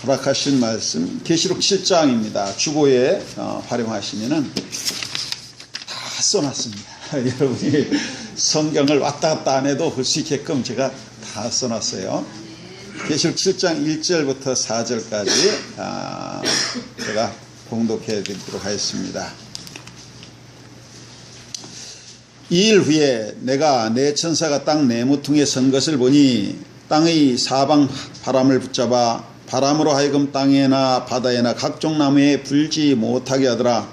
허락하신 말씀 계시록 7장입니다. 주보에 활용하시면은 다 써놨습니다. 여러분이 성경을 왔다 갔다 안 해도 볼 수 있게끔 제가 다 써놨어요. 계시록 7장 1절부터 4절까지 제가 봉독해 드리도록 하겠습니다. 이 일 후에 내가 내 천사가 땅 내무퉁에 선 것을 보니 땅의 사방 바람을 붙잡아 바람으로 하여금 땅에나 바다에나 각종 나무에 불지 못하게 하더라.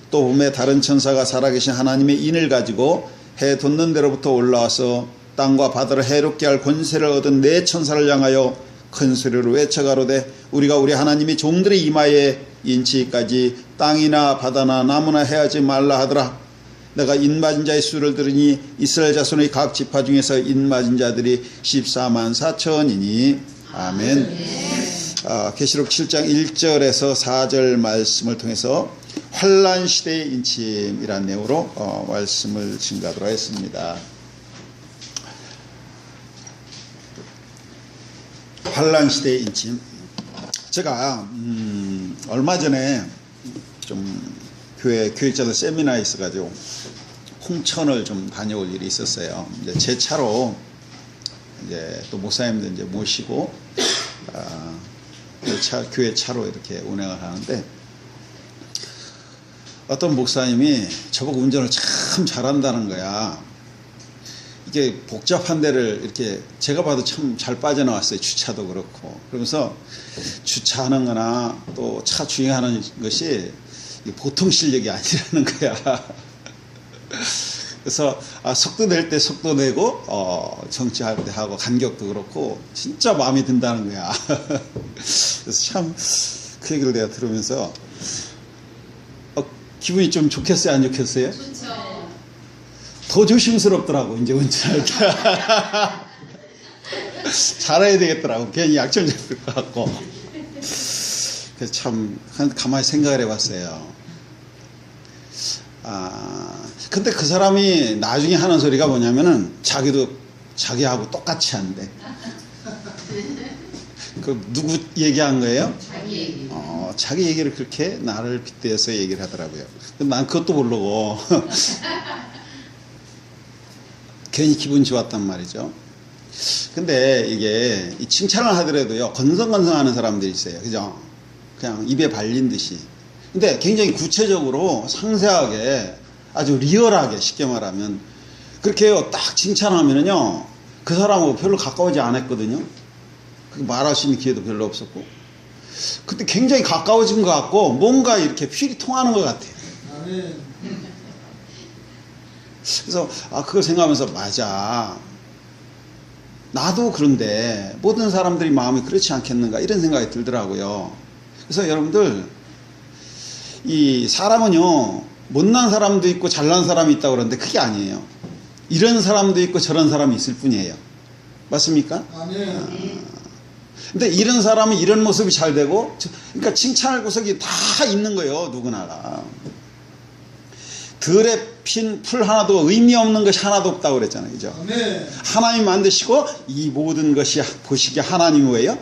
또 봄에 다른 천사가 살아계신 하나님의 인을 가지고 해 돋는 데로부터 올라와서 땅과 바다를 해롭게 할 권세를 얻은 네 천사를 향하여 큰 소리로 외쳐가로되 우리가 우리 하나님이 종들의 이마에 인치기까지 땅이나 바다나 나무나 해하지 말라 하더라. 내가 인맞은 자의 수를 들으니 이스라엘 자손의 각 지파 중에서 인맞은 자들이 14만 4천이니 아멘. 계시록 7장 1절에서 4절 말씀을 통해서 환란 시대의 인침이라는 내용으로 말씀을 증가하도록 하겠습니다. 환란 시대의 인침. 제가 얼마 전에 좀 교회 교육자들 세미나에 있어가지고 홍천을 좀 다녀올 일이 있었어요. 이제 제 차로 이제 또 목사님들 이제 모시고 교회 차로 이렇게 운행을 하는데 어떤 목사님이 저보고 운전을 참 잘한다는 거야. 이게 복잡한 데를 이렇게 제가 봐도 참 잘 빠져나왔어요. 주차도 그렇고. 그러면서 주차하는 거나 또 차 주행하는 것이 보통 실력이 아니라는 거야. 그래서 속도 낼 때 속도 내고 정지할 때 하고 간격도 그렇고 진짜 마음에 든다는 거야. 그래서 참 그 얘기를 내가 들으면서 기분이 좀 좋겠어요, 안 좋겠어요? 좋죠. 더 조심스럽더라고, 이제 운전할 때. 잘해야 되겠더라고. 괜히 약점 잡힐 것 같고. 그래서 참 가만히 생각을 해봤어요. 근데 그 사람이 나중에 하는 소리가 뭐냐면은 자기도 자기하고 똑같이 한대. 그 누구 얘기한 거예요? 자기 얘기. 자기 얘기를 그렇게 나를 빗대서 얘기를 하더라고요. 근데 난 그것도 모르고 괜히 기분 좋았단 말이죠. 근데 이게 칭찬을 하더라도요, 건성건성하는 사람들이 있어요. 그죠? 그냥 입에 발린 듯이. 근데 굉장히 구체적으로 상세하게 아주 리얼하게 쉽게 말하면 그렇게 딱 칭찬하면은요, 그 사람하고 별로 가까워지지 않았거든요. 말할 수 있는 기회도 별로 없었고. 그때 굉장히 가까워진 것 같고 뭔가 이렇게 필이 통하는 것 같아요. 그래서 그걸 생각하면서 맞아. 나도 그런데 모든 사람들이 마음이 그렇지 않겠는가 이런 생각이 들더라고요. 그래서 여러분들 이 사람은요 못난 사람도 있고 잘난 사람이 있다고 그러는데 그게 아니에요. 이런 사람도 있고 저런 사람이 있을 뿐이에요. 맞습니까? 근데 이런 사람은 이런 모습이 잘 되고, 그러니까 칭찬할 구석이 다 있는 거예요, 누구나가. 들에 핀 풀 하나도 의미 없는 것이 하나도 없다고 그랬잖아요, 그죠? 하나님 만드시고 이 모든 것이 보시기에 하나님 왜요?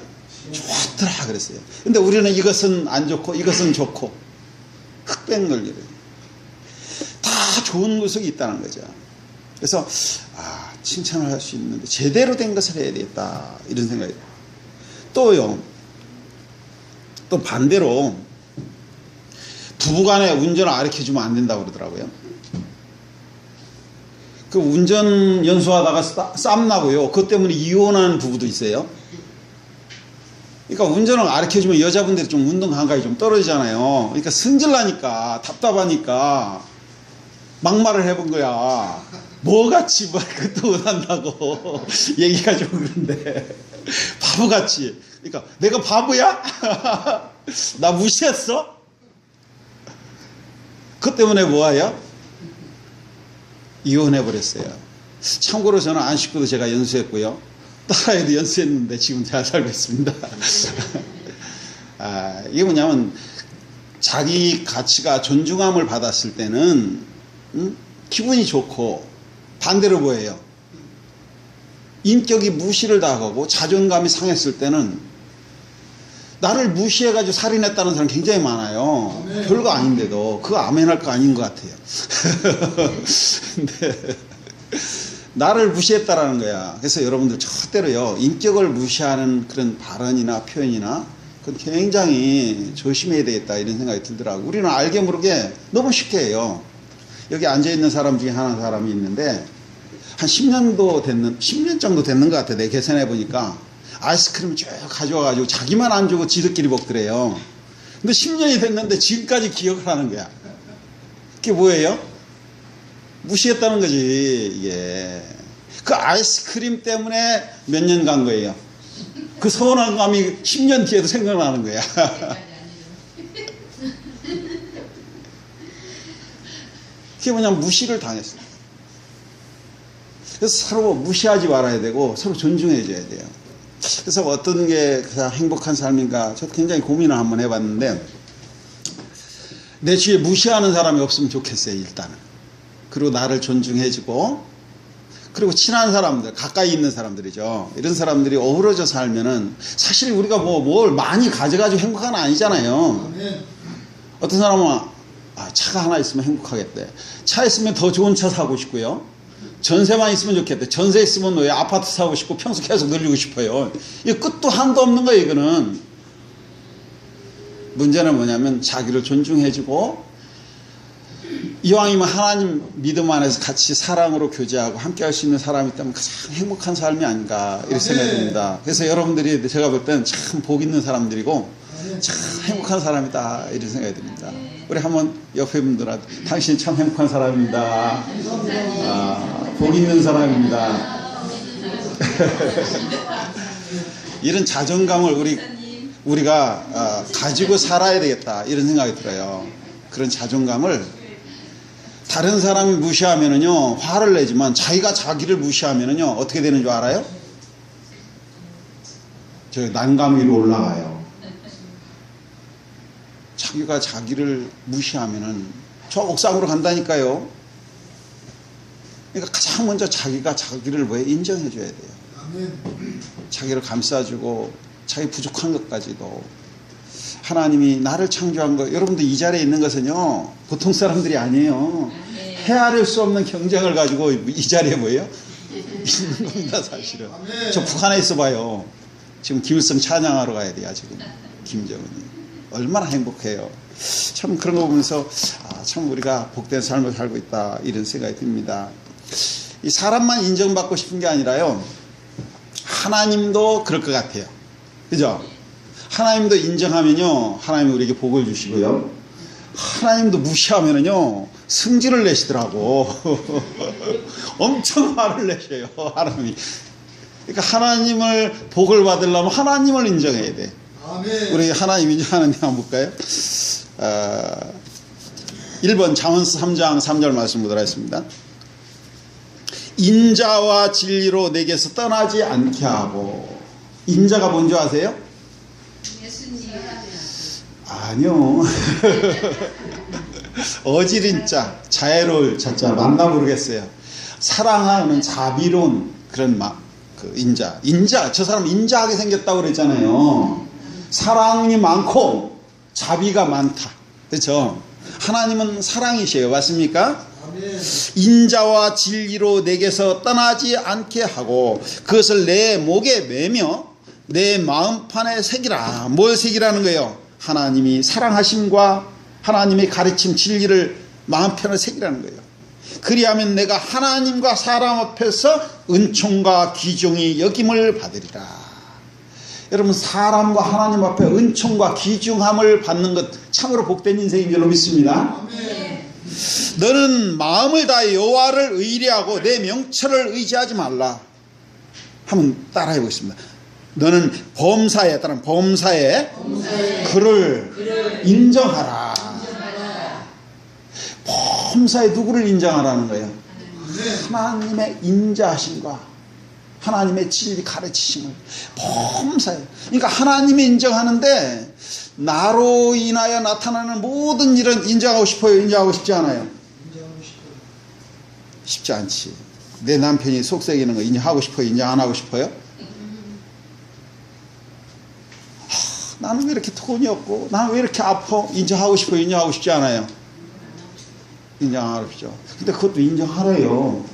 좋더라 그랬어요. 근데 우리는 이것은 안 좋고 이것은 좋고 흑백 논리를 다 좋은 구석이 있다는 거죠. 그래서 칭찬을 할 수 있는데 제대로 된 것을 해야 되겠다 이런 생각이 들어요. 또요, 또 반대로 부부간에 운전을 가르쳐주면 안 된다고 그러더라고요. 그 운전 연수하다가 쌈나고요, 그것 때문에 이혼하는 부부도 있어요. 그러니까 운전을 가르쳐주면 여자분들이 좀 운동 감각이 좀 떨어지잖아요. 그러니까 승질나니까 답답하니까 막말을 해본 거야. 뭐같이 그것도 못한다고 얘기가 좀 그런데 바보같이. 그러니까 내가 바보야? 나 무시했어? 그것 때문에 뭐하여? 이혼해버렸어요. 참고로 저는 안 씻고도 제가 연수했고요, 딸아이도 연수했는데 지금 잘 살고 있습니다. 이게 뭐냐면 자기 가치가 존중함을 받았을 때는 기분이 좋고, 반대로 뭐예요? 인격이 무시를 당하고 자존감이 상했을 때는 나를 무시해가지고 살인했다는 사람 굉장히 많아요. 별거 아닌데도 그거 아멘할 거 아닌 것 같아요. 근데 나를 무시했다라는 거야. 그래서 여러분들 절대로요 인격을 무시하는 그런 발언이나 표현이나 그건 굉장히 조심해야 되겠다 이런 생각이 들더라고. 우리는 알게 모르게 너무 쉽게 해요. 여기 앉아있는 사람 중에 하나 사람이 있는데 한 10년 정도 됐는 것 같아. 내 계산해 보니까 아이스크림 쭉 가져와가지고 자기만 안 주고 지들끼리 먹더래요. 근데 10년이 됐는데 지금까지 기억을 하는 거야. 그게 뭐예요? 무시했다는 거지. 이게 그 아이스크림 때문에 몇 년 간 거예요. 그 서운한 감이 10년 뒤에도 생각나는 거야. 그게 뭐냐면 무시를 당했어요. 그래서 서로 무시하지 말아야 되고 서로 존중해 줘야 돼요. 그래서 어떤 게 행복한 삶인가 저도 굉장히 고민을 한번 해봤는데 내 주위에 무시하는 사람이 없으면 좋겠어요. 일단은. 그리고 나를 존중해 주고 그리고 친한 사람들 가까이 있는 사람들이죠. 이런 사람들이 어우러져 살면은 사실 우리가 뭘 많이 가져가지고 행복한 건 아니잖아요. 어떤 사람은 차가 하나 있으면 행복하겠대. 차 있으면 더 좋은 차 사고 싶고요. 전세만 있으면 좋겠대. 전세 있으면 왜 아파트 사고 싶고 평수 계속 늘리고 싶어요. 이 끝도 한도 없는 거예요. 이거는. 문제는 뭐냐면 자기를 존중해주고 이왕이면 하나님 믿음 안에서 같이 사랑으로 교제하고 함께 할 수 있는 사람이 있다면 가장 행복한 삶이 아닌가 이렇게 생각이 듭니다. 그래서 여러분들이 제가 볼 때는 참 복 있는 사람들이고 참 행복한 사람이다 이런 생각이 듭니다. 우리 한번 옆에 분들한테 당신 참 행복한 사람입니다. 복 있는 사람입니다. 이런 자존감을 우리가 가지고 살아야 되겠다 이런 생각이 들어요. 그런 자존감을 다른 사람이 무시하면은요 화를 내지만 자기가 자기를 무시하면은요 어떻게 되는 줄 알아요? 저 난감 위로 올라가요. 자기가 자기를 무시하면은 저 옥상으로 간다니까요. 그러니까 가장 먼저 자기가 자기를 왜 인정해 줘야 돼요. 자기를 감싸주고 자기 부족한 것까지도 하나님이 나를 창조한 거 여러분들 이 자리에 있는 것은요 보통 사람들이 아니에요. 헤아릴 수 없는 경쟁을 가지고 이 자리에 뭐예요? 있는 겁니다. 사실은. 저 북한에 있어 봐요. 지금 김일성 찬양하러 가야 돼요. 지금 김정은이 얼마나 행복해요. 참 그런 거 보면서 참 우리가 복된 삶을 살고 있다 이런 생각이 듭니다. 이 사람만 인정받고 싶은 게 아니라요 하나님도 그럴 것 같아요. 그죠? 하나님도 인정하면요 하나님이 우리에게 복을 주시고요 하나님도 무시하면은요 승질을 내시더라고. 엄청 화를 내셔요 하나님이. 그러니까 하나님을 복을 받으려면 하나님을 인정해야 돼. 아멘. 우리 하나님 인정하는 데 한번 볼까요? 1번 잠언스 3장 3절 말씀 보도록 하겠습니다. 인자와 진리로 내게서 떠나지 않게 하고. 인자가 뭔지 아세요? 아니요. 어지린 자, 자애로울 자자 맞나 모르겠어요. 사랑하는 자비로운 그런 그 인자 저 사람 인자하게 생겼다고 그랬잖아요. 사랑이 많고 자비가 많다. 그렇죠? 하나님은 사랑이셔요. 맞습니까? 인자와 진리로 내게서 떠나지 않게 하고 그것을 내 목에 매며 내 마음판에 새기라. 뭘 새기라는 거예요? 하나님이 사랑하심과 하나님의 가르침 진리를 마음편에 새기라는 거예요. 그리하면 내가 하나님과 사람 앞에서 은총과 귀중히 여김을 받으리라. 여러분 사람과 하나님 앞에 은총과 귀중함을 받는 것 참으로 복된 인생인 줄로 믿습니다. 너는 마음을 다해 여호와를 의뢰하고 내 명철을 의지하지 말라. 한번 따라해 보겠습니다. 너는 범사에 따른 범사에 그를 인정하라. 범사에 누구를 인정하라는 거예요? 하나님의 인자하심과 하나님의 진리 가르치심을 범사에. 그러니까 하나님이 인정하는데 나로 인하여 나타나는 모든 일은 인정하고 싶어요? 인정하고 싶지 않아요? 쉽지 않지. 내 남편이 속썩이는 거 인정하고 싶어요? 인정 안 하고 싶어요? 나는 왜 이렇게 돈이 없고 나는 왜 이렇게 아파? 인정하고 싶어? 인정하고 싶지 않아요? 인정하십시오. 근데 그것도 인정하래요.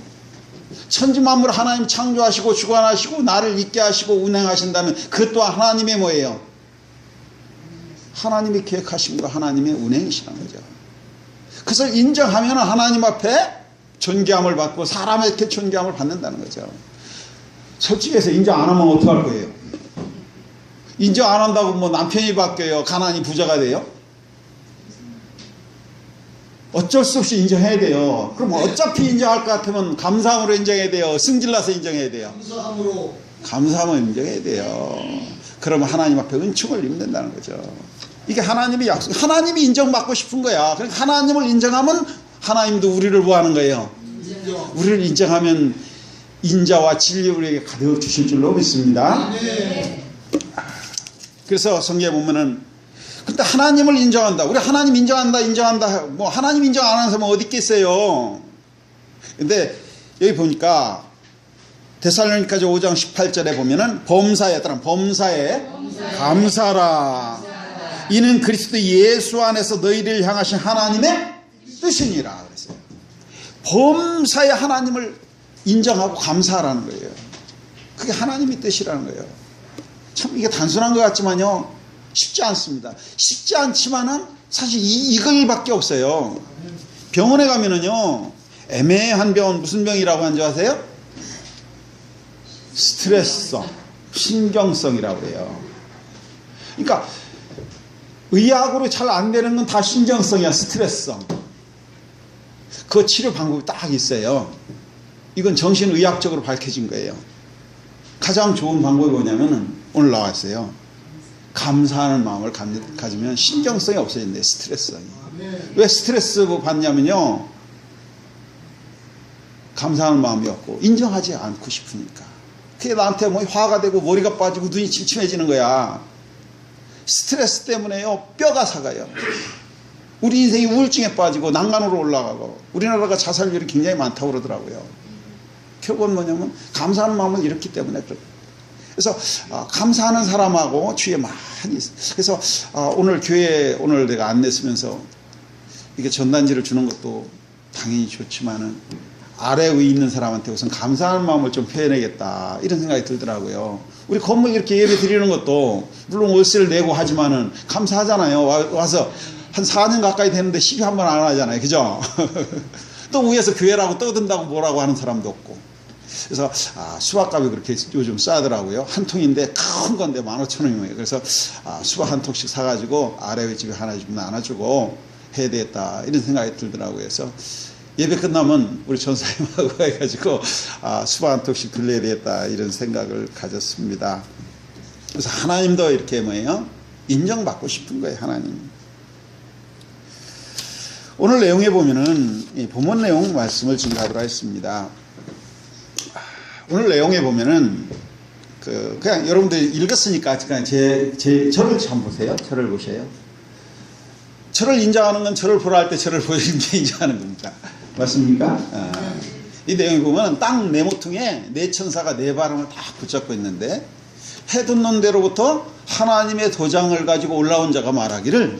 천지만물 하나님 창조하시고 주관하시고 나를 있게 하시고 운행하신다면 그것 또한 하나님의 뭐예요? 하나님이 계획하신 거 하나님의 운행이시라는 거죠. 그것을 인정하면 하나님 앞에 존귀함을 받고 사람에게 존귀함을 받는다는 거죠. 솔직히 해서 인정 안 하면 어떡할 거예요? 인정 안 한다고 뭐 남편이 바뀌어요? 가난이 부자가 돼요? 어쩔 수 없이 인정해야 돼요. 그럼 어차피 인정할 것 같으면 감사함으로 인정해야 돼요? 승질나서 인정해야 돼요? 감사함으로 인정해야 돼요. 그러면 하나님 앞에 은총을 입는다는 거죠. 이게 하나님의 약속, 하나님이 인정받고 싶은 거야. 그러니까 하나님을 인정하면 하나님도 우리를 뭐 하는 거예요? 우리를 인정하면 인자와 진리 우리에게 가득 주실 줄로 믿습니다. 그래서 성경에 보면은 근데 하나님을 인정한다. 우리 하나님 인정한다. 뭐 하나님 인정 안 하는 사람은 어디 있겠어요? 근데 여기 보니까 데살로니가서 5장 18절에 보면은 범사에 감사라. 이는 그리스도 예수 안에서 너희를 향하신 하나님의 뜻이니라 그랬어요. 범사에 하나님을 인정하고 감사하라는 거예요. 그게 하나님의 뜻이라는 거예요. 참 이게 단순한 것 같지만요. 쉽지 않습니다. 쉽지 않지만은 사실 이걸밖에 없어요. 병원에 가면은요. 애매한 병은 무슨 병이라고 하는지 아세요? 스트레스성, 신경성이라고 해요. 그러니까 의학으로 잘 안 되는 건 다 신경성이야. 스트레스성. 그 치료 방법이 딱 있어요. 이건 정신의학적으로 밝혀진 거예요. 가장 좋은 방법이 뭐냐면은 오늘 나와 있어요. 감사하는 마음을 가지면 신경성이 없어진대요. 스트레스성이. 왜 스트레스 받냐면요. 감사하는 마음이 없고 인정하지 않고 싶으니까. 그게 나한테 뭐 화가 되고 머리가 빠지고 눈이 침침해지는 거야. 스트레스 때문에요. 뼈가 사가요. 우리 인생이 우울증에 빠지고 난간으로 올라가고 우리나라가 자살률이 굉장히 많다고 그러더라고요. 결국은 뭐냐면 감사하는 마음을 잃었기 때문에 그래서 감사하는 사람하고 주위에 많이 있어요. 그래서 오늘 교회에 오늘 내가 안내 쓰면서 이게 전단지를 주는 것도 당연히 좋지만은 아래 위에 있는 사람한테 우선 감사하는 마음을 좀 표현해야겠다 이런 생각이 들더라고요. 우리 건물 이렇게 예배 드리는 것도 물론 월세를 내고 하지만은 감사하잖아요. 와서 한 4년 가까이 됐는데 시비 한 번 안 하잖아요. 그죠? 또 위에서 교회라고 떠든다고 뭐라고 하는 사람도 없고. 그래서 수박값이 그렇게 요즘 싸더라고요. 한 통인데 큰 건데 15,000원이에요. 그래서 수박 한 통씩 사가지고 아래 집에 하나 좀 나눠주고 해야 되겠다 이런 생각이 들더라고요. 그래서 예배 끝나면 우리 전사님하고 해가지고 수박 한 통씩 들려야 되겠다 이런 생각을 가졌습니다. 그래서 하나님도 이렇게 뭐예요? 인정받고 싶은 거예요. 하나님. 오늘 내용에 보면은 이 본문 내용 말씀을 증거하도록 하겠습니다. 오늘 내용에 보면은 그냥 여러분들이 읽었으니까 그냥 저를 참 보세요. 저를 보세요. 저를 인정하는 건 저를 보라 할 때 저를 보여주는 게 인정하는 겁니다. 맞습니까? 이 내용에 보면 땅 네 모퉁이에 네 천사가 네 바람을 다 붙잡고 있는데 해돋는 데로부터 하나님의 도장을 가지고 올라온 자가 말하기를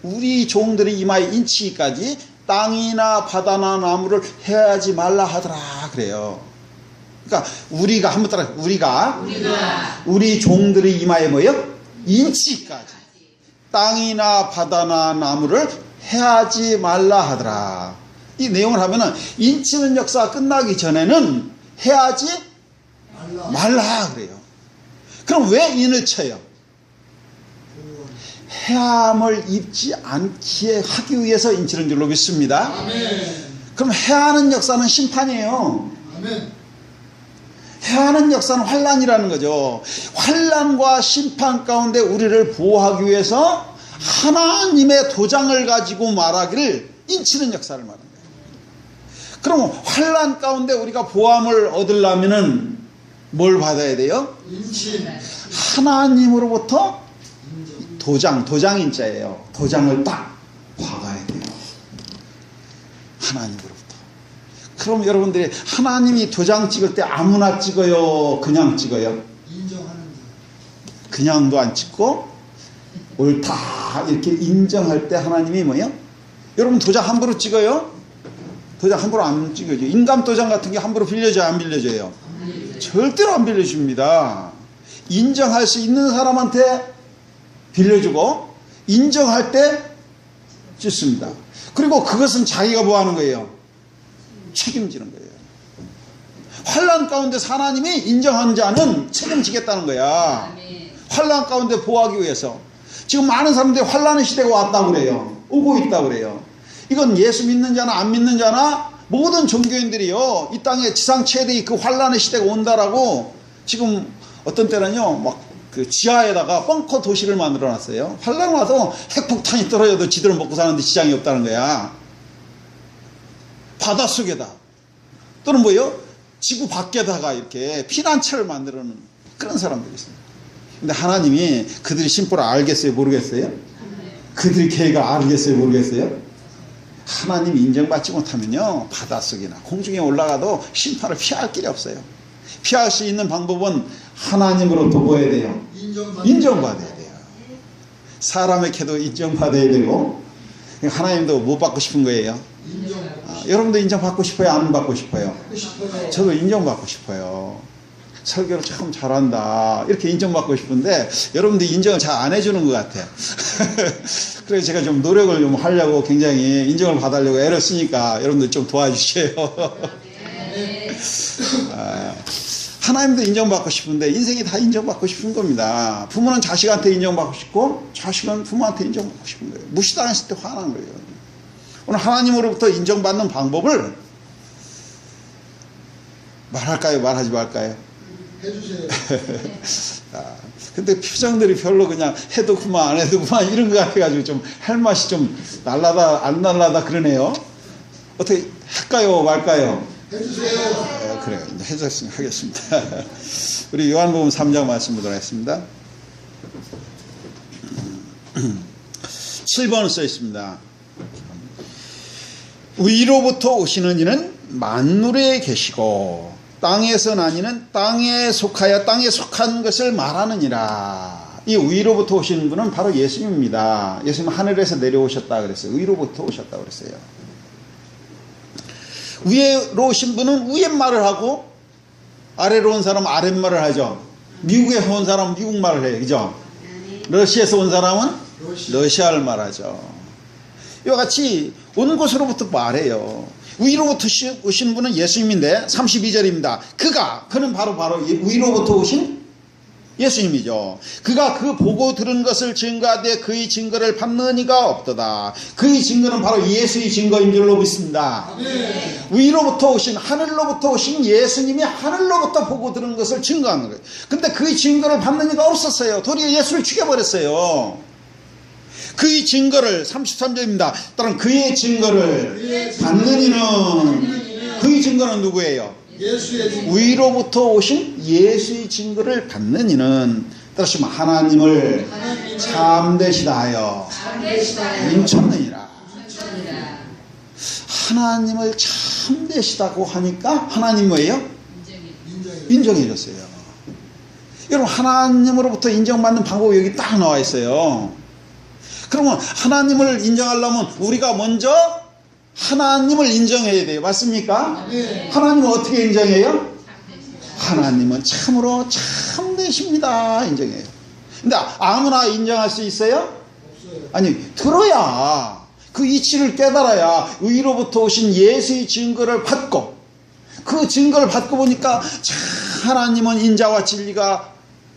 우리 종들이 이마에 인치기까지 땅이나 바다나 나무를 해하지 말라 하더라 그래요. 그러니까 우리가 한번 따라 우리 종들이 이마에 뭐요? 인치기까지 땅이나 바다나 나무를 해하지 말라 하더라. 이 내용을 하면은 인치는 역사가 끝나기 전에는 해하지 말라 그래요. 그럼 왜 인을 쳐요? 해함을 입지 않게 하기 위해서 인치는 줄로 믿습니다. 아멘. 그럼 해하는 역사는 심판이에요. 아멘. 해하는 역사는 환난이라는 거죠. 환난과 심판 가운데 우리를 보호하기 위해서 하나님의 도장을 가지고 말하기를 인치는 역사를 말하는 거예요. 그럼 환난 가운데 우리가 보함을 얻으려면은 뭘 받아야 돼요? 인치. 하나님으로부터 도장인자예요. 도장을 딱 박아야 돼요. 하나님으로부터. 그럼 여러분들이 하나님이 도장 찍을 때 아무나 찍어요? 그냥 찍어요? 인정하는 자. 그냥도 안 찍고 옳다 이렇게 인정할 때 하나님이 뭐예요? 여러분 도장 함부로 찍어요? 도장 함부로 안 찍어요. 인감 도장 같은 게 함부로 빌려줘요? 안 빌려줘요? 절대로 안 빌려줍니다. 인정할 수 있는 사람한테 빌려주고 인정할 때 찍습니다. 그리고 그것은 자기가 뭐 하는 거예요? 책임지는 거예요. 환난 가운데 하나님이 인정한 자는 책임지겠다는 거야. 환난 가운데 보호하기 위해서. 지금 많은 사람들이 환난의 시대가 왔다고 그래요. 오고 있다고 그래요. 이건 예수 믿는 자나 안 믿는 자나 모든 종교인들이요, 이 땅에 지상 최대의 그 환난의 시대가 온다라고 지금 어떤 때는요 막 그 지하에다가 벙커 도시를 만들어 놨어요. 환난 와서 핵폭탄이 떨어져도 지들은 먹고 사는데 지장이 없다는 거야. 바닷속에다 또는 뭐요? 지구 밖에다가 이렇게 피난처를 만들어 놓은 그런 사람들이 있어요. 근데 하나님이 그들이 심보를 알겠어요? 모르겠어요? 그들이 계획을 알겠어요? 모르겠어요? 하나님 인정받지 못하면요 바닷속이나 공중에 올라가도 심판을 피할 길이 없어요. 피할 수 있는 방법은 하나님으로부터 뭐 해야 돼요? 인정받아야 돼요. 사람의 캐도 인정받아야 되고, 하나님도 뭐 받고 싶은 거예요? 여러분도 인정받고 싶어요? 안 받고 싶어요? 저도 인정받고 싶어요. 설교를 참 잘한다 이렇게 인정받고 싶은데 여러분들 인정을 잘 안 해주는 것 같아요. 그래서 제가 좀 노력을 좀 하려고 굉장히 인정을 받으려고 애를 쓰니까 여러분들 좀 도와주세요. 하나님도 인정받고 싶은데 인생이 다 인정받고 싶은 겁니다. 부모는 자식한테 인정받고 싶고 자식은 부모한테 인정받고 싶은 거예요. 무시당했을 때 화난 거예요. 오늘 하나님으로부터 인정받는 방법을 말할까요? 말하지 말까요? 해주세요. 근데 표정들이 별로 그냥 해도 그만 안 해도 그만 이런 것 같아가지고 좀 할 맛이 좀 날라다 안 날라다 그러네요. 어떻게 할까요? 말까요? 해주세요. 그래요. 이제 해줬으면 하겠습니다. 우리 요한복음 3장 말씀 보도록 하겠습니다. 7번을 써 있습니다. 위로부터 오시는 이는 만물에 계시고 땅에서 난 이는 땅에 속하여 땅에 속한 것을 말하느니라. 이 위로부터 오시는 분은 바로 예수님입니다. 예수님은 하늘에서 내려오셨다 그랬어요. 위로부터 오셨다 그랬어요. 위로 오신 분은 위에 말을 하고 아래로 온 사람은 아랫말을 하죠. 미국에서 온 사람은 미국 말을 해요. 그죠? 러시아에서 온 사람은 러시아를 말하죠. 이와 같이 온 곳으로부터 말해요. 위로부터 오신 분은 예수님인데 32절입니다. 그는 바로 위로부터 오신 예수님이죠. 그가 그 보고 들은 것을 증거하되 그의 증거를 받는 이가 없도다. 그의 증거는 바로 예수의 증거인 줄로 믿습니다. 위로부터 오신 하늘로부터 오신 예수님이 하늘로부터 보고 들은 것을 증거하는 거예요. 근데 그의 증거를 받는 이가 없었어요. 도리어 예수를 죽여버렸어요. 그의 증거를 33절입니다. 따라 그의 증거를 받는 이는 그의 증거는 누구예요? 위로부터 오신 예수의 증거를 받는 이는 따라서 하나님을 참되시다 하여 인쳤느니라. 하나님을 참되시다고 하니까 하나님 뭐예요? 인정해 줬어요. 여러분 하나님으로부터 인정받는 방법이 여기 딱 나와 있어요. 그러면 하나님을 인정하려면 우리가 먼저 하나님을 인정해야 돼요. 맞습니까? 네. 하나님은 어떻게 인정해요? 하나님은 참으로 참되십니다. 인정해요. 근데 아무나 인정할 수 있어요? 없어요. 아니, 들어야 그 이치를 깨달아야 위로부터 오신 예수의 증거를 받고 그 증거를 받고 보니까 하나님은 인자와 진리가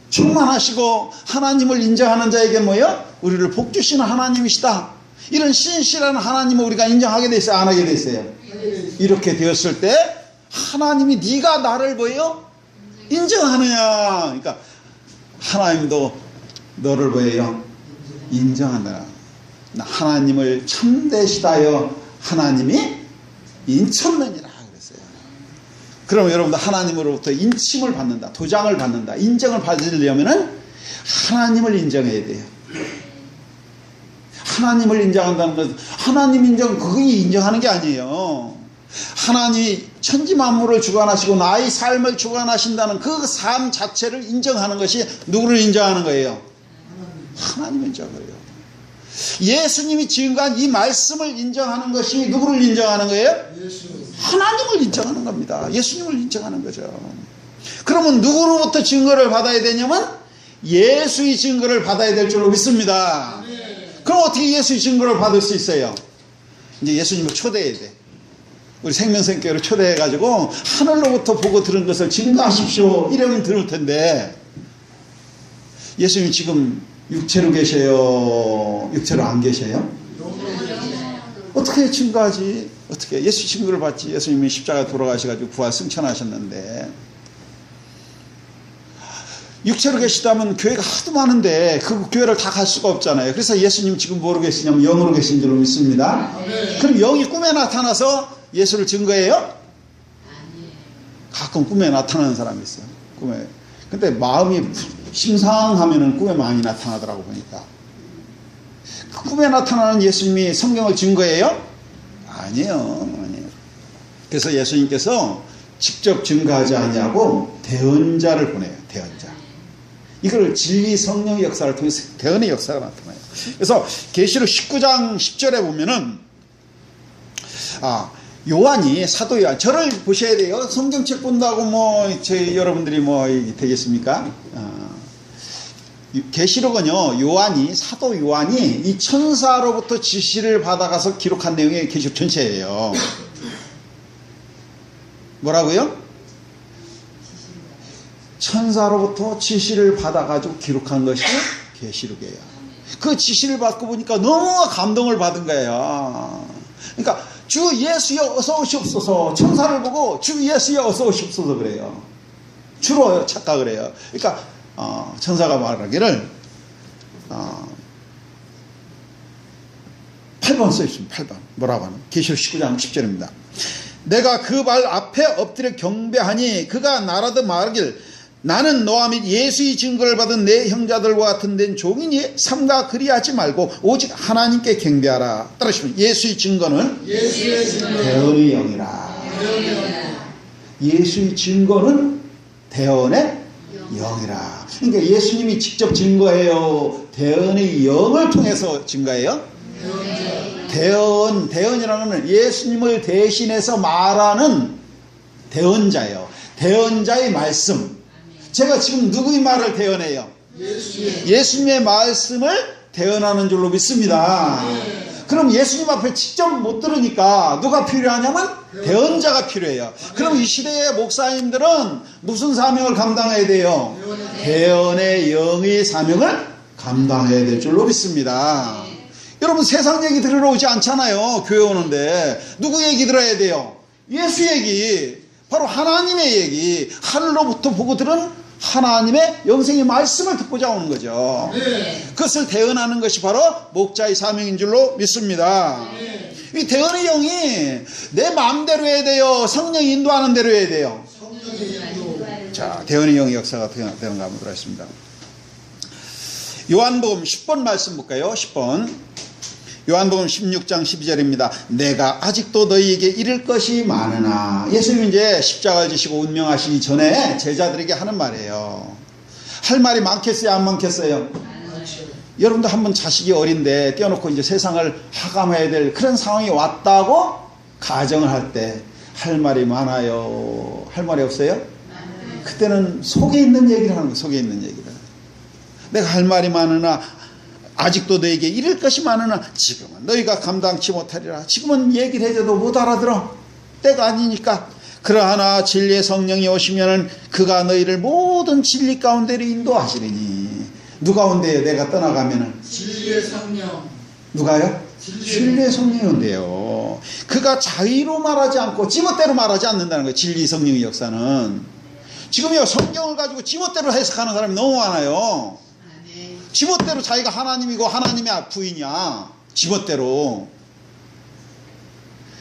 충만하시고 하나님을 인정하는 자에게 뭐예요? 우리를 복 주시는 하나님이시다. 이런 신실한 하나님을 우리가 인정하게 돼 있어요? 안 하게 돼 있어요? 이렇게 되었을 때 하나님이 네가 나를 뭐예요? 인정하느냐. 그러니까 하나님도 너를 뭐예요? 인정한다. 하나님을 참되시다여 하나님이 인쳤느니라 그랬어요. 그럼 여러분들 하나님으로부터 인침을 받는다. 도장을 받는다. 인정을 받으려면은 하나님을 인정해야 돼요. 하나님을 인정한다는 것은 하나님 인정 그게 인정하는 게 아니에요. 하나님이 천지 만물을 주관하시고 나의 삶을 주관하신다는 그 삶 자체를 인정하는 것이 누구를 인정하는 거예요? 하나님을 인정해요. 예수님이 증거한 이 말씀을 인정하는 것이 누구를 인정하는 거예요? 하나님을 인정하는 겁니다. 예수님을 인정하는 거죠. 그러면 누구로부터 증거를 받아야 되냐면 예수의 증거를 받아야 될 줄로 믿습니다. 그럼 어떻게 예수의 증거를 받을 수 있어요? 이제 예수님을 초대해야 돼. 우리 생명생교회를 초대해가지고 하늘로부터 보고 들은 것을 증거하십시오 이러면 들을 텐데, 예수님이 지금 육체로 계세요? 육체로 안 계세요? 어떻게 증거하지? 어떻게 예수 증거를 받지? 예수님이 십자가에 돌아가셔가지고 부활 승천하셨는데, 육체로 계시다면 교회가 하도 많은데 그 교회를 다 갈 수가 없잖아요. 그래서 예수님 지금 뭐로 계시냐면 영으로 계신 줄로 믿습니다. 그럼 영이 꿈에 나타나서 예수를 증거해요? 가끔 꿈에 나타나는 사람이 있어요. 꿈에. 근데 마음이 심상하면은 꿈에 많이 나타나더라고 보니까. 그 꿈에 나타나는 예수님이 성경을 증거해요? 아니에요. 아니에요. 그래서 예수님께서 직접 증거하지 아니하고 대언자를 보내요. 대언자. 이걸 진리 성령의 역사를 통해서 대언의 역사가 나타나요. 그래서 계시록 19장 10절에 보면은 요한이, 사도 요한, 저를 보셔야 돼요. 성경책 본다고 여러분들이 되겠습니까? 계시록은요, 사도 요한이 이 천사로부터 지시를 받아가서 기록한 내용이 계시록 전체예요. 뭐라고요? 천사로부터 지시를 받아가지고 기록한 것이 계시록이에요. 그 지시를 받고 보니까 너무 감동을 받은 거예요. 그러니까 주 예수여 어서 오시옵소서, 천사를 보고 주 예수여 어서 오시옵소서 그래요. 주로 착각을 해요. 그러니까 천사가 말하기를 8번 써있습니다. 8번 뭐라고 하는, 계시록 19장 10절입니다. 내가 그 발 앞에 엎드려 경배하니 그가 나라도 말하길, 나는 너와 및 예수의 증거를 받은 내 형제들과 같은 된 종이니 삼가 그리하지 말고 오직 하나님께 경배하라. 따라하시면 예수의 증거는 대언의 영이라. 예수의 증거는 대언의 영이라. 그러니까 예수님이 직접 증거해요? 대언의 영을 통해서 증거해요? 대언이라는 건 예수님을 대신해서 말하는 대언자예요. 대언자의 말씀. 제가 지금 누구의 말을 대언해요? 예수님의 말씀을 대언하는 줄로 믿습니다. 그럼 예수님 앞에 직접 못 들으니까 누가 필요하냐면 대언자가 필요해요. 그럼 이 시대의 목사님들은 무슨 사명을 감당해야 돼요? 대언의 영의 사명을 감당해야 될 줄로 믿습니다. 여러분, 세상 얘기 들으러 오지 않잖아요. 교회 오는데 누구 얘기 들어야 돼요? 예수 얘기, 바로 하나님의 얘기, 하늘로부터 보고 들은 하나님의 영생의 말씀을 듣고자 오는 거죠. 그것을 대언하는 것이 바로 목자의 사명인 줄로 믿습니다. 이 대언의 영이 내 마음대로 해야 돼요? 성령이 인도하는 대로 해야 돼요? 자, 대언의 영의 역사가 어떻게 되는가 한번 보겠습니다. 요한복음 10번 말씀 볼까요? 10번. 요한복음 16장 12절입니다. 내가 아직도 너희에게 이를 것이 많으나. 예수님이 이제 십자가를 지시고 운명하시기 전에 제자들에게 하는 말이에요. 할 말이 많겠어요? 안 많겠어요? 여러분도 한번 자식이 어린데 떼어놓고 이제 세상을 하감해야 될 그런 상황이 왔다고 가정을 할 때 할 말이 많아요? 할 말이 없어요? 그때는 속에 있는 얘기를 하는 거예요. 속에 있는 얘기를. 내가 할 말이 많으나 아직도 너에게 이를 것이 많으나 지금은 너희가 감당치 못하리라. 지금은 얘기를 해줘도 못 알아들어. 때가 아니니까. 그러하나 진리의 성령이 오시면은 그가 너희를 모든 진리 가운데로 인도하시리니. 누가 온대요? 내가 떠나가면은? 진리의 성령. 누가요? 진리의 성령이 온대요. 그가 자의로 말하지 않고 지멋대로 말하지 않는다는 거예요. 진리 성령의 역사는. 지금요, 성경을 가지고 지멋대로 해석하는 사람이 너무 많아요. 지멋대로 자기가 하나님이고 하나님의 부인이야. 지멋대로.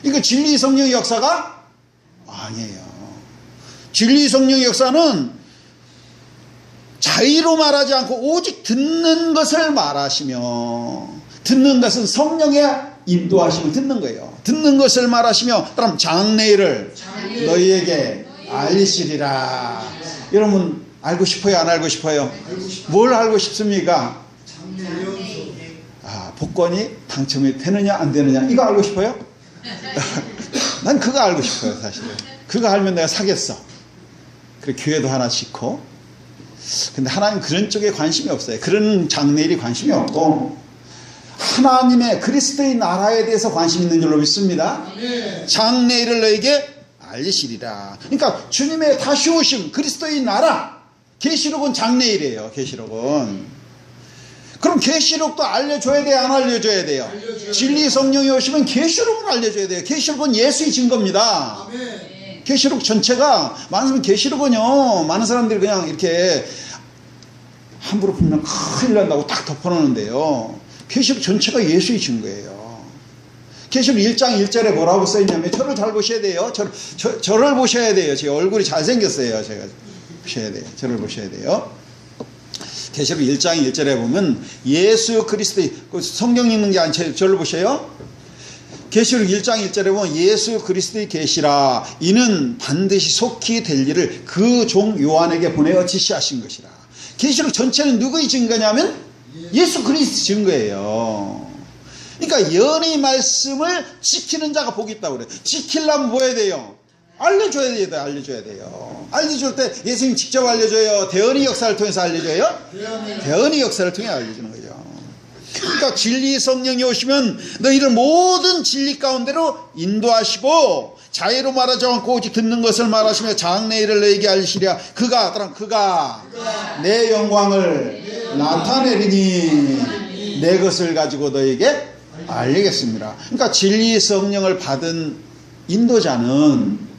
이거 진리 성령의 역사가 아니에요. 진리 성령의 역사는 자의로 말하지 않고 오직 듣는 것을 말하시며, 듣는 것은 성령의 인도하심을 듣는 거예요. 듣는 것을 말하시며, 그럼 장래일을 너희에게 알리시리라. 여러분 알고 싶어요, 안 알고 싶어요? 뭘 알고 싶습니까? 복권이 당첨이 되느냐 안 되느냐 이거 알고 싶어요? 난 그거 알고 싶어요. 사실은 그거 알면 내가 사겠어. 그래 교회도 하나 짓고. 근데 하나님 그런 쪽에 관심이 없어요. 그런 장래일이 관심이 없고 하나님의 그리스도의 나라에 대해서 관심 있는 줄로 믿습니다. 장래일을 너에게 알리시리라. 그러니까 주님의 다시 오심 그리스도의 나라, 계시록은 장래일이에요. 계시록은. 그럼 계시록도 알려줘야 돼요, 안 알려줘야 돼요? 진리 성령이 오시면 계시록을 알려줘야 돼요. 계시록은 예수의 증거입니다. 계시록 전체가, 많은 계시록은요 많은 사람들이 그냥 이렇게 함부로 풀면 큰일 난다고 딱 덮어놓는데요, 계시록 전체가 예수의 증거예요. 계시록 1장 1절에 뭐라고 써있냐면, 저를 잘 보셔야 돼요. 저를 보셔야 돼요. 제 얼굴이 잘생겼어요. 제가 보셔야 돼요. 저를 보셔야 돼요. 계시록 1장 1절에 보면 예수 그리스도의, 성경 읽는 게 아니라 저를 보셔요. 계시록 1장 1절에 보면 예수 그리스도의 계시라. 이는 반드시 속히 될 일을 그 종 요한에게 보내어 지시하신 것이라. 계시록 전체는 누구의 증거냐면 예수 그리스도 증거예요. 그러니까 연의 말씀을 지키는 자가 복이 있다고 그래요. 지키려면 뭐 해야 돼요? 알려줘야 돼요. 알려줘야 돼요. 알려줄 때 예수님 직접 알려줘요? 대언의 역사를 통해서 알려줘요? 대언의 역사를 통해 알려주는 거죠. 그러니까 진리 성령이 오시면 너희를 모든 진리 가운데로 인도하시고 자유로 말하지 않고 오직 듣는 것을 말하시며 장래일을 너희에게 알리시랴. 그가 내 영광을 나타내리니 내 것을 가지고 너희에게 알리겠습니다. 그러니까 진리 성령을 받은 인도자는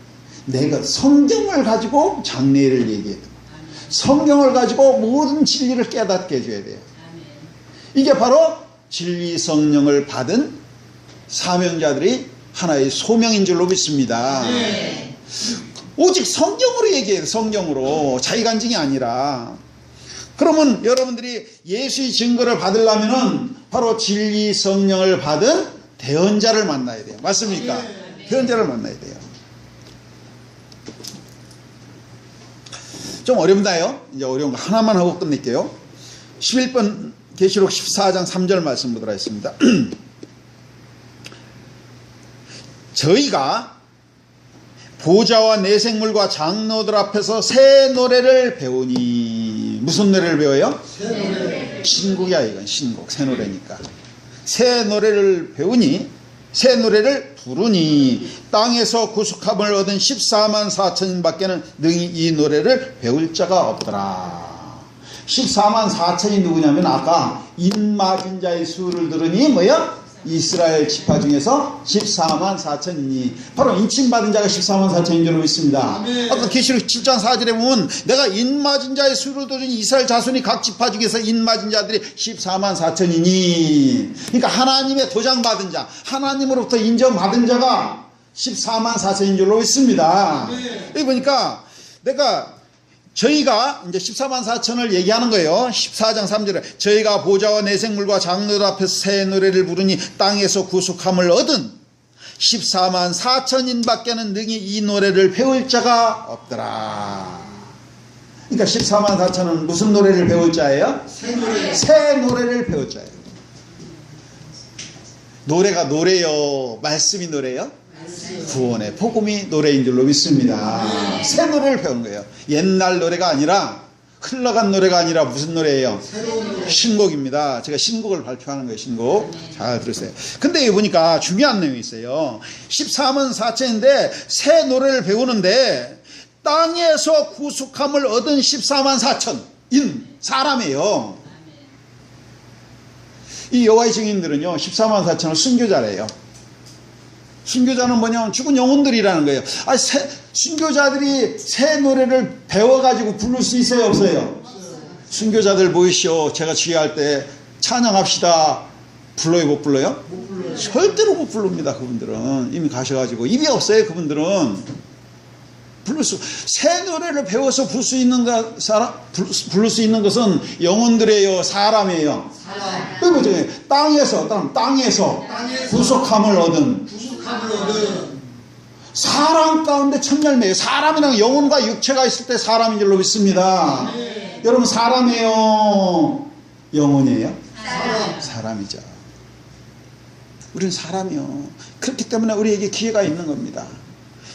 내가 성경을 가지고 장래일을 얘기해요. 성경을 가지고 모든 진리를 깨닫게 해줘야 돼요. 이게 바로 진리 성령을 받은 사명자들이 하나의 소명인 줄로 믿습니다. 오직 성경으로 얘기해요. 성경으로. 자기간증이 아니라. 그러면 여러분들이 예수의 증거를 받으려면은 바로 진리 성령을 받은 대언자를 만나야 돼요. 맞습니까? 대언자를 만나야 돼요. 좀 어렵나요? 이제 어려운 거 하나만 하고 끝낼게요. 11번 계시록 14장 3절 말씀 보도록 하겠습니다. 저희가 보좌와 내생물과 장로들 앞에서 새 노래를 배우니. 무슨 노래를 배워요? 새 노래. 신곡이야 이건. 신곡. 새 노래니까. 새 노래를 배우니, 새 노래를 부르니 땅에서 구속함을 얻은 14만 4천인 밖에는 능히 이 노래를 배울 자가 없더라. 14만 4천이 누구냐면 아까 인맞은 자의 수를 들으니 뭐야? 이스라엘 지파 중에서 14만 4천이니 바로 인침받은 자가 14만 4천인 줄로 믿습니다. 아까 계시록 7장 4절에 보면 내가 인맞은 자의 수를 들으니 이스라엘 자손이 각 지파 중에서 인맞은 자들이 14만 4천이니, 그러니까 하나님의 도장받은 자, 하나님으로부터 인정받은 자가 14만 4천인 줄로 믿습니다. 여기 보니까 저희가 이제 14만 4천을 얘기하는 거예요. 14장 3절에 저희가 보좌와 내생물과 장로들 앞에서 새 노래를 부르니 땅에서 구속함을 얻은 14만 4천인 밖에는 능히 이 노래를 배울 자가 없더라. 그러니까 14만 4천은 무슨 노래를 배울 자예요? 새 노래를 배울 자예요. 노래가 노래요? 말씀이 노래요? 구원의 복음이 노래인 줄로 믿습니다. 새 노래를 배운 거예요. 옛날 노래가 아니라, 흘러간 노래가 아니라 무슨 노래예요? 신곡입니다. 제가 신곡을 발표하는 거예요. 신곡. 잘 들으세요. 근데 여기 보니까 중요한 내용이 있어요. 14만 4천인데 새 노래를 배우는데 땅에서 구속함을 얻은 14만 4천인 사람이에요. 이 여호와의 증인들은요 14만 4천을 순교자래요. 순교자는 뭐냐면 죽은 영혼들이라는 거예요. 순교자들이 새 노래를 배워가지고 부를 수 있어요, 없어요? 순교자들 모이시오. 제가 지휘할 때 찬양합시다. 불러요, 못 불러요? 못 불러요. 절대로 못 부릅니다. 그분들은 이미 가셔가지고 입이 없어요. 그분들은 새 노래를 배워서 부를 수 있는 것은 영혼들이에요, 사람이에요. 그리고 땅에서 구속함을 얻은. 사람 가운데 첫 열매예요. 사람이란 영혼과 육체가 있을 때 사람인 줄로 믿습니다. 여러분 사람이에요? 영혼이에요? 사람이죠. 우리는 사람이요. 그렇기 때문에 우리에게 기회가 있는 겁니다.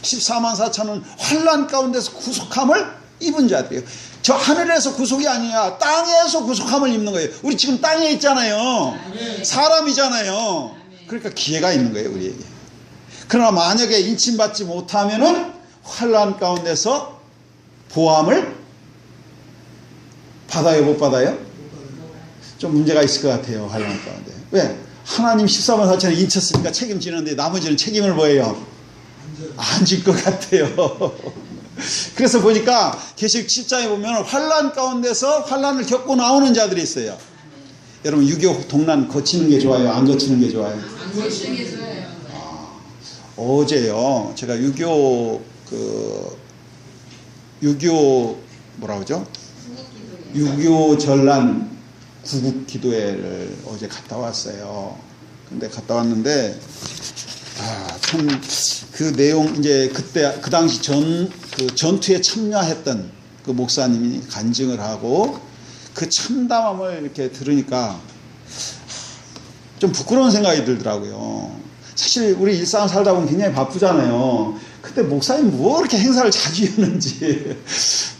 14만 4천은 환난 가운데서 구속함을 입은 자들이에요. 저 하늘에서 구속이 아니야. 땅에서 구속함을 입는 거예요. 우리 지금 땅에 있잖아요. 사람이잖아요. 그러니까 기회가 있는 거예요, 우리에게. 그러나 만약에 인침받지 못하면은 환난 가운데서 보함을 받아요, 못 받아요? 좀 문제가 있을 것 같아요, 환난 가운데. 왜? 하나님 14만 4천에 인쳤으니까 책임지는데 나머지는 책임을 뭐예요? 안 질 것 같아요. 그래서 보니까 계시록 7장에 보면 환난 가운데서 환난을 겪고 나오는 자들이 있어요. 여러분 6.25 동란 거치는 게 좋아요? 안 거치는 게 좋아요? 안 거치는 게 좋아요. 어제요 제가 6.25 뭐라 그러죠? 6.25 전란 구국기도회를 어제 갔다 왔어요. 근데 갔다 왔는데 참 그 내용 이제 그때 그 당시 그 전투에 참여했던 그 목사님이 간증을 하고 그 참담함을 이렇게 들으니까 좀 부끄러운 생각이 들더라고요. 사실 우리 일상을 살다 보면 굉장히 바쁘잖아요. 그때 목사님 뭐 이렇게 행사를 자주 여는지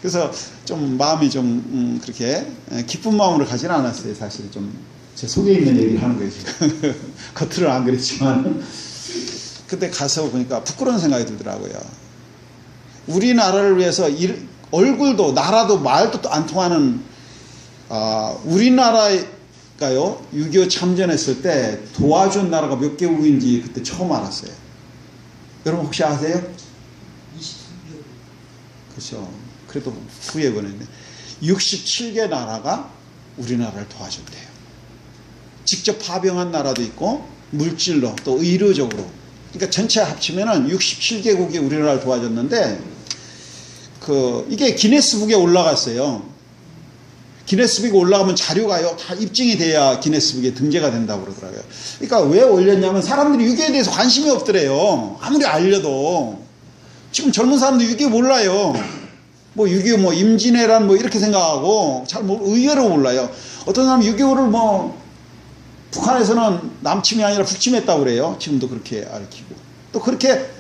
그래서 좀 마음이 좀 그렇게 기쁜 마음으로 가지는 않았어요. 사실 좀 제 속에 있는 얘기를 하는 거예요 지금. 겉으로는 안 그랬지만 그때 가서 보니까 부끄러운 생각이 들더라고요. 우리나라를 위해서 얼굴도 나라도 말도 안 통하는 우리나라가요 6.25 참전했을 때 도와준 나라가 몇 개국인지 그때 처음 알았어요. 여러분 혹시 아세요? 23개국. 그렇죠. 그래도 후에 보냈네. 67개 나라가 우리나라를 도와줬대요. 직접 파병한 나라도 있고 물질로 또 의료적으로. 그러니까 전체 합치면은 67개국이 우리나라를 도와줬는데 이게 기네스북에 올라갔어요. 기네스북에 올라가면 자료가요 다 입증이 돼야 기네스북에 등재가 된다고 그러더라고요. 그러니까 왜 올렸냐면 사람들이 6.25에 대해서 관심이 없더래요. 아무리 알려도. 지금 젊은 사람들 6.25 몰라요. 뭐 6.25 뭐 임진왜란 뭐 이렇게 생각하고 잘 의외로 몰라요. 어떤 사람은 6.25를 북한에서는 남침이 아니라 북침했다고 그래요. 지금도 그렇게 알키고. 또 그렇게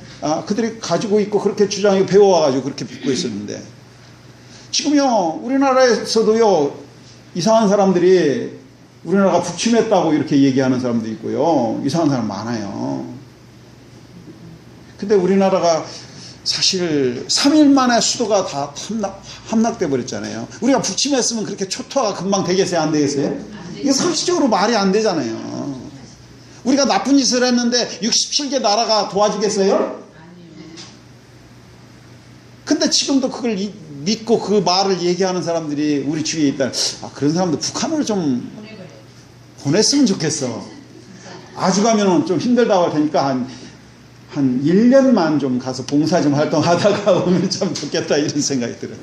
그들이 가지고 있고 그렇게 주장하고 배워와가지고 그렇게 믿고 있었는데 지금요 우리나라에서도요 이상한 사람들이 우리나라가 북침했다고 이렇게 얘기하는 사람도 있고요. 이상한 사람 많아요. 근데 우리나라가 사실 3일 만에 수도가 다 함락돼 버렸잖아요. 우리가 북침했으면 그렇게 초토화가 금방 되겠어요? 안 되겠어요? 이게 상식적으로 말이 안 되잖아요. 우리가 나쁜 짓을 했는데 67개 나라가 도와주겠어요? 근데 지금도 그걸 믿고 그 말을 얘기하는 사람들이 우리 주위에 있다. 그런 사람들 북한으로 좀 보냈으면 좋겠어. 아주 가면은 좀 힘들다고 할 테니까 한 1년만 좀 가서 봉사 좀 활동하다가 오면 참 좋겠다 이런 생각이 들어요.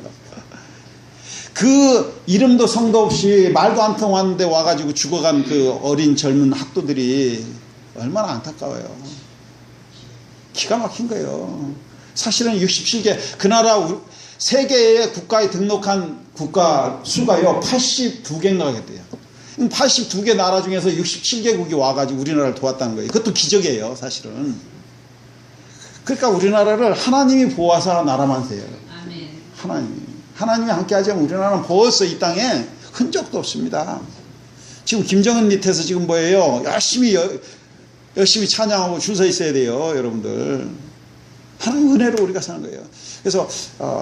그 이름도 성도 없이 말도 안 통하는데 와가지고 죽어간 그 어린 젊은 학도들이 얼마나 안타까워요. 기가 막힌 거예요. 사실은 67개 그 나라 세계의 국가에 등록한 국가 수가요 82개인가 됐대요. 82개 나라 중에서 67개국이 와가지고 우리나라를 도왔다는 거예요. 그것도 기적이에요 사실은. 그러니까 우리나라를 하나님이 보호하사 나라만 세요. 하나님이 함께 하자면 우리나라는 벌써 이 땅에 흔적도 없습니다. 지금 김정은 밑에서 지금 뭐예요? 열심히 찬양하고 줄 서 있어야 돼요, 여러분들. 하나님 은혜로 우리가 사는 거예요. 그래서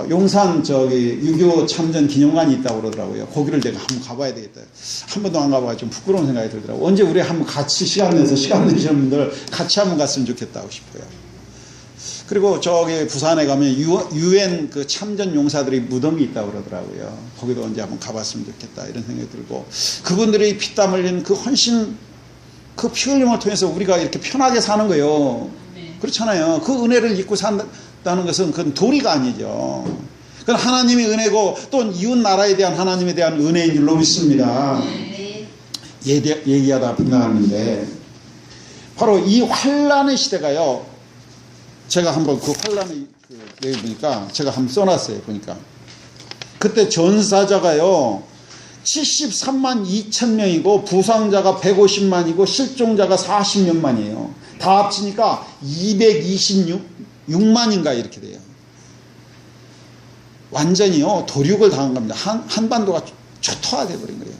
용산 6.25 참전 기념관이 있다고 그러더라고요. 거기를 내가 한번 가봐야 되겠다. 한 번도 안 가봐서 좀 부끄러운 생각이 들더라고요. 언제 우리 한번 같이 시간 내시는 분들 같이 한번 갔으면 좋겠다고 싶어요. 그리고 부산에 가면 UN 그 참전 용사들이 무덤이 있다고 그러더라고요. 거기도 언제 한번 가봤으면 좋겠다 이런 생각이 들고 그분들이 피땀 흘린 그 헌신 그 피 흘림을 통해서 우리가 이렇게 편하게 사는 거예요. 그렇잖아요. 그 은혜를 잊고 산다는 것은 그건 도리가 아니죠. 그건 하나님의 은혜고 또 이웃 나라에 대한 하나님에 대한 은혜인 줄로 믿습니다. 얘기하다 빗나갔는데 바로 이 환란의 시대가요. 제가 한번 그 환란의 내용 보니까 제가 한번 써놨어요. 보니까 그때 전사자가요 73만 2천 명이고 부상자가 150만이고 실종자가 40몇만이에요. 다 합치니까 226만인가 이렇게 돼요. 완전히요 도륙을 당한 겁니다. 한반도가 초토화돼 버린 거예요.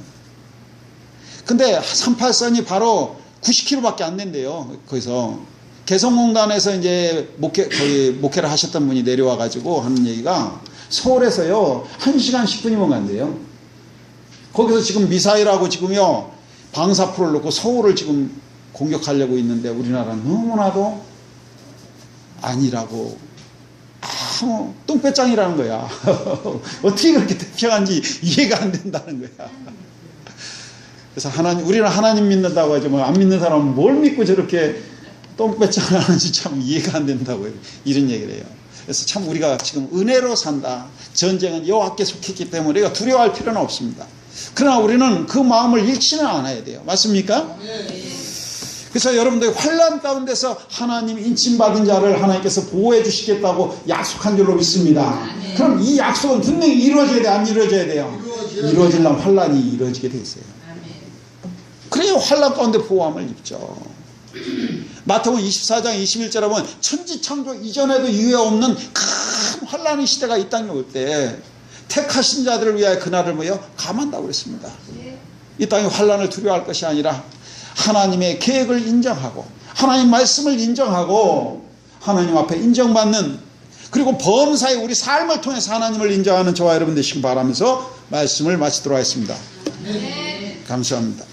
근데 38선이 바로 90km밖에 안 된대요. 거기서 개성공단에서 이제 거의 목회를 하셨던 분이 내려와 가지고 하는 얘기가 서울에서요 1시간 10분이면 간대요. 거기서 지금 미사일하고 지금요 방사포를 놓고 서울을 지금 공격하려고 있는데 우리나라는 너무나도 아니라고 똥배짱이라는 거야. 어떻게 그렇게 태평한지 이해가 안 된다는 거야. 그래서 우리는 하나님 믿는다고 하죠. 안 믿는 사람은 뭘 믿고 저렇게 똥배짱을 하는지 참 이해가 안 된다고 이런 얘기를 해요. 그래서 참 우리가 지금 은혜로 산다. 전쟁은 여호와께 속했기 때문에 우리가 두려워할 필요는 없습니다. 그러나 우리는 그 마음을 잃지는 않아야 돼요. 맞습니까? 그래서 여러분들 환난 가운데서 하나님 인침받은 자를 하나님께서 보호해 주시겠다고 약속한 줄로 믿습니다. 그럼 이 약속은 분명히 이루어져야 돼, 안 이루어져야 돼요? 이루어지려면 환난이 이루어지게 돼 있어요. 그래야 환난 가운데 보호함을 입죠. 마태복음 24장 21절에 보면 천지창조 이전에도 이후에 없는 큰 환난의 시대가 이 땅에 올 때 택하신 자들을 위하여 그날을 모여 감한다고 그랬습니다. 이 땅에 환난을 두려워할 것이 아니라 하나님의 계획을 인정하고 하나님 말씀을 인정하고 하나님 앞에 인정받는 그리고 범사에 우리 삶을 통해서 하나님을 인정하는 저와 여러분 되시기 바라면서 말씀을 마치도록 하겠습니다. 감사합니다.